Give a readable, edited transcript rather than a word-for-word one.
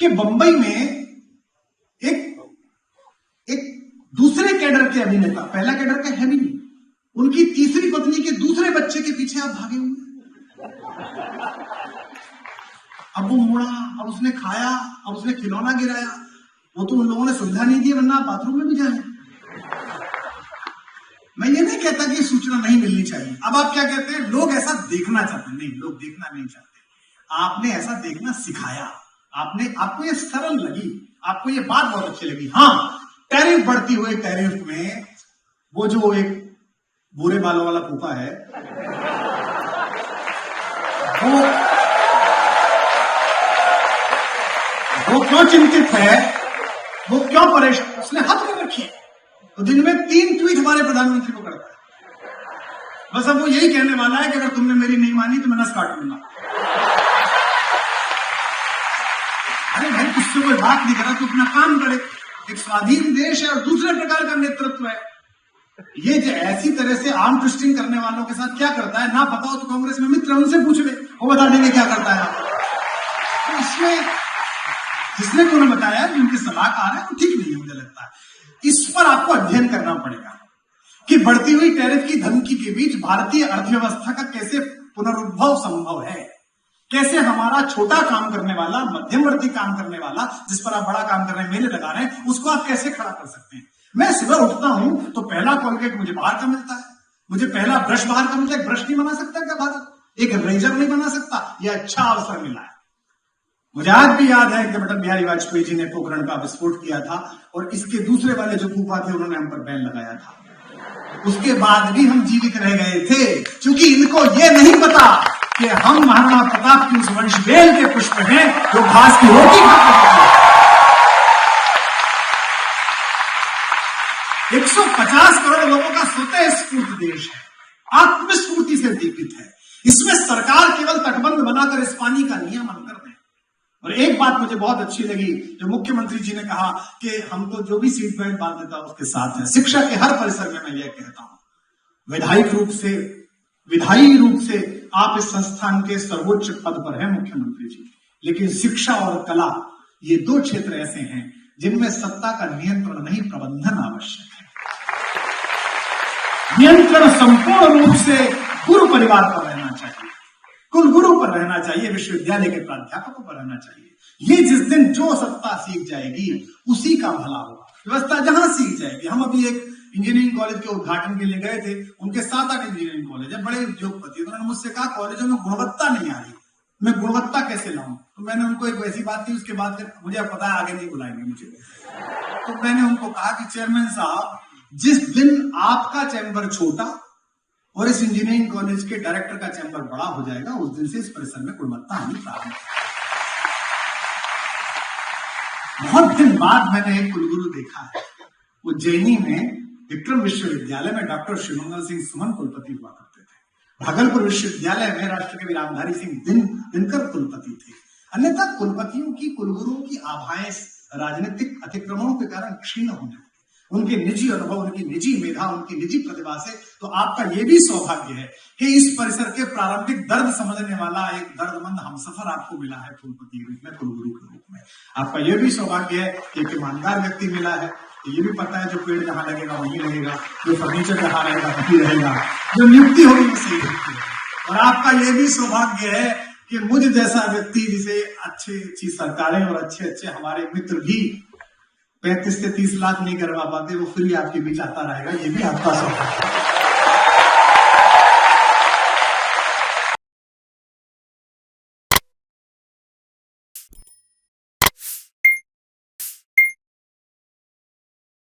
कि बंबई में एक दूसरे कैडर के अभिनेता, पहला कैडर का है भी नहीं, उनकी तीसरी पत्नी के दूसरे बच्चे के पीछे आप भागे हुए। अब वो मुड़ा, अब उसने खाया, अब उसने खिलौना गिराया, वो तो उन लोगों ने सुविधा नहीं दी वरना आप बाथरूम में भी जाए। मैं ये नहीं कहता कि सूचना नहीं मिलनी चाहिए। अब आप क्या कहते हैं, लोग ऐसा देखना चाहते हैं। नहीं, लोग देखना नहीं चाहते। आपने ऐसा देखना सिखाया। आपको ये सरल लगी, आपको ये बात बहुत अच्छी लगी। हाँ, टैरिफ बढ़ती हुई टैरिफ में वो जो एक बुरे बालों वाला फूफा है, वो क्यों चिंतित है, वो क्यों परेशान, उसने हद कर रखी है। तो दिन में 3 ट्वीट हमारे प्रधानमंत्री को करता है। बस अब वो यही कहने वाला है कि अगर तुमने मेरी नहीं मानी तो मैं नस काट लूंगा। अरे भाई, किससे कोई बात नहीं करा तो अपना काम करे। एक स्वाधीन देश है और दूसरे प्रकार का नेतृत्व है। ये जो ऐसी तरह से आर्म ट्विस्टिंग करने वालों के साथ क्या करता है, ना पता हो तो कांग्रेस में मित्र उनसे पूछ ले, वो बता देंगे क्या करता है। तो इसमें जिसने को उन्हें बताया कि उनके सलाहकार है, वो ठीक नहीं है, मुझे लगता है। इस पर आपको अध्ययन करना पड़ेगा कि बढ़ती हुई टैरिफ की धमकी के बीच भारतीय अर्थव्यवस्था का कैसे पुनरुद्भव संभव है, कैसे हमारा छोटा काम करने वाला, मध्यमवर्ती काम करने वाला, जिस पर आप बड़ा काम कर रहे हैं, मेले लगा रहे हैं, उसको आप कैसे खड़ा कर सकते हैं। मैं सुबह उठता हूं तो पहला कोलगेट मुझे बाहर का मिलता है, मुझे पहला ब्रश बाहर का मिलता है। ब्रश नहीं बना सकता क्या भारत? एक रेजर नहीं बना सकता? यह अच्छा अवसर मिला है। मुझे आज भी याद है कि अटल बिहारी वाजपेयी जी ने पोखरण का विस्फोट किया था और इसके दूसरे वाले जो फूफा थे उन्होंने हम पर बैन लगाया था। उसके बाद भी हम जीवित रह गए थे, क्योंकि इनको ये नहीं पता कि हम महाराणा प्रताप की उस वंशवेल के पुष्प हैं जो घास की रोटी खाते थे। 150 करोड़ लोगों का स्वतः स्फूर्त देश है, आत्मस्फूर्ति से दीपित है। इसमें सरकार केवल तटबंध बनाकर इस पानी का नियमन कर दे। और एक बात मुझे बहुत अच्छी लगी, जो मुख्यमंत्री जी ने कहा कि हमको जो भी सीट बेल्ट बांध देता उसके साथ है। शिक्षा के हर परिसर में मैं यह कहता हूं, विधायी रूप से आप इस संस्थान के सर्वोच्च पद पर हैं मुख्यमंत्री जी, लेकिन शिक्षा और कला ये 2 क्षेत्र ऐसे हैं जिनमें सत्ता का नियंत्रण नहीं, प्रबंधन आवश्यक है। नियंत्रण संपूर्ण रूप से गुरु परिवार पर रहना चाहिए, कुलगुरु पर रहना चाहिए, विश्वविद्यालय के प्राध्यापकों पर रहना चाहिए। ये जिस दिन जो सत्ता सीख जाएगी उसी का भला होगा। व्यवस्था जहां सीख जाएगी। हम अभी एक इंजीनियरिंग कॉलेज के उद्घाटन के लिए गए थे, उनके 7-8 इंजीनियरिंग कॉलेज है, बड़े उद्योगपति। उन्होंने मुझसे कहा कॉलेजों में गुणवत्ता नहीं आ रही, मैं गुणवत्ता कैसे लाऊं? तो मैंने उनको एक वैसी बात की, उसके बाद मुझे अब पता है आगे नहीं बुलाएंगे मुझे। तो मैंने उनको कहा कि चेयरमैन साहब, जिस दिन आपका चैम्बर छोटा और इस इंजीनियरिंग कॉलेज के डायरेक्टर का चैम्बर बड़ा हो जाएगा, उस दिन से इस परिसर में गुणवत्ता आनी प्रारंभ। बहुत दिन बाद मैंने एक कुलगुरु देखा है, वो जैनी में विक्रम विश्वविद्यालय में डॉक्टर शिवमंगल सिंह सुमन कुलपति हुआ करते थे। भागलपुर विश्वविद्यालय में राष्ट्रकवि रामधारी सिंह दिनकर कुलपति थे। अन्यथा कुलपतियों की, कुलगुरुओं की आभाएं राजनीतिक अतिक्रमणों के कारण क्षीण होने लगी। उनके निजी अनुभव, उनकी निजी मेधा, उनकी निजी प्रतिभा से। तो आपका यह भी सौभाग्य है कि इस परिसर के प्रारंभिक दर्द समझने वाला एक दर्दमंद हमसफर आपको मिला है कुलपति के रूप में, कुलगुरु के रूप में। आपका यह भी सौभाग्य है कि एक ईमानदार व्यक्ति मिला है। ये भी पता है जो पेड़ जहां लगेगा वहीं लगेगा, जो फर्नीचर जहां रहेगा वहीं रहेगा, जो नियुक्ति होगी वो सही नियुक्ति होगी। और आपका यह भी सौभाग्य है कि मुझ जैसा व्यक्ति, जिसे अच्छी सरकारें और अच्छे हमारे मित्र भी 35 से 30 लाख नहीं करवा पाते, वो फिर भी आपके बीच आता रहेगा। ये भी आपका सौभाग्य है।